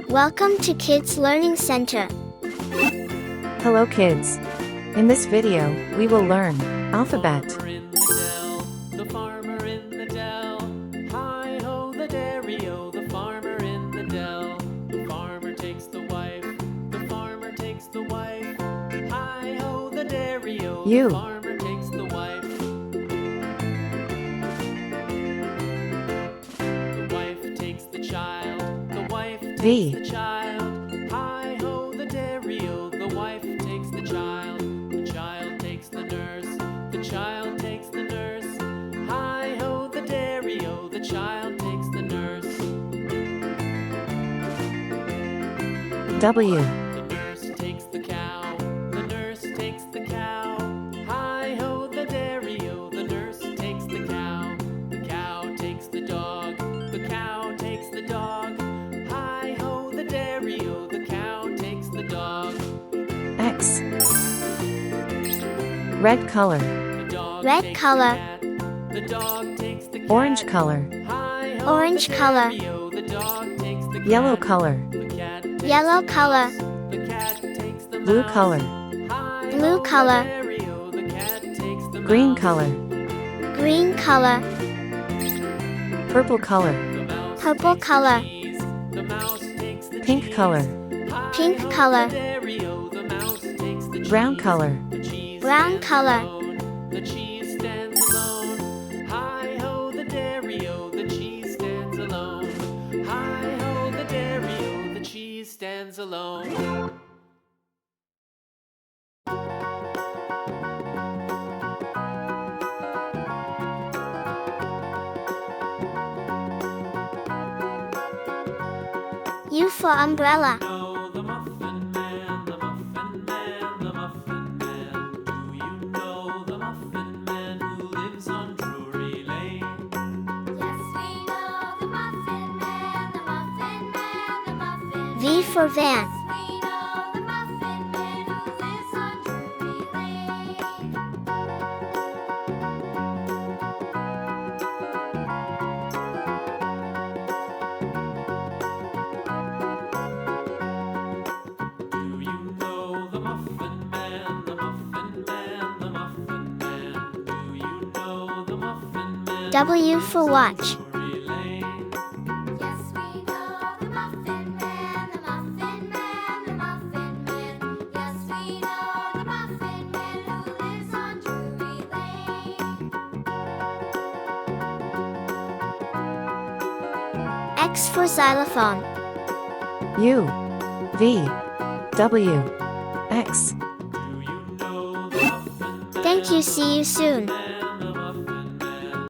Welcome to Kids Learning Center. Hello kids. In this video, we will learn alphabet. The farmer in the dell. Hi-ho the dairy-o, the farmer in the dell. The farmer takes the wife. The farmer takes the wife. Hi-ho the dairy-o, the farmer takes the wife. The wife takes the child. The wife takes the child. Hi-ho the dairy-o, the wife takes the child. The child takes the nurse. The child takes the nurse. Hi-ho the dairy-o, the child takes the nurse. W. The nurse takes the cow. The nurse takes the cow. Hi-ho the dairy-o, the nurse takes the cow. The cow takes the dog. The cow takes the dog. Hi-ho the dairy-o, the cow takes the dog. X. Red color. Red color. The dog takes the cat. Orange color. Orange color. The dog takes the cat. Yellow color. The cat takes Yellow the color. mouse. The cat takes the Blue mouse. color. Blue color. The cat takes the Green mouse. color. Green color. Purple color. The mouse Purple takes color. the cheese. The mouse takes the Pink cheese. color. Pink Hi-ho color. the dairy-o, the mouse takes the Brown cheese. color. The cheese Brown stands color. alone. The cheese stands alone. Hi-ho the dairy-o, the cheese stands alone. Hi-ho the dairy-o, the cheese stands alone. U for umbrella. Know the Muffin Man, the Muffin Man, the Muffin Man. Do you know the Muffin Man who lives on Drury Lane? Yes, we know the Muffin Man, the Muffin Man, the Muffin Man. V for van. We know the Muffin Man who lives on Drury Lane. Do you know the Muffin Man, the Muffin Man, the Muffin Man? Do you know the Muffin Man? W for watch. Drury Lane. Yes, we know the Muffin Man, the Muffin Man, the Muffin Man. Yes, we know the Muffin Man who lives on Drury Lane. X for xylophone. U. V. W. X. Do you know the Muffin Man? Thank you. See you soon.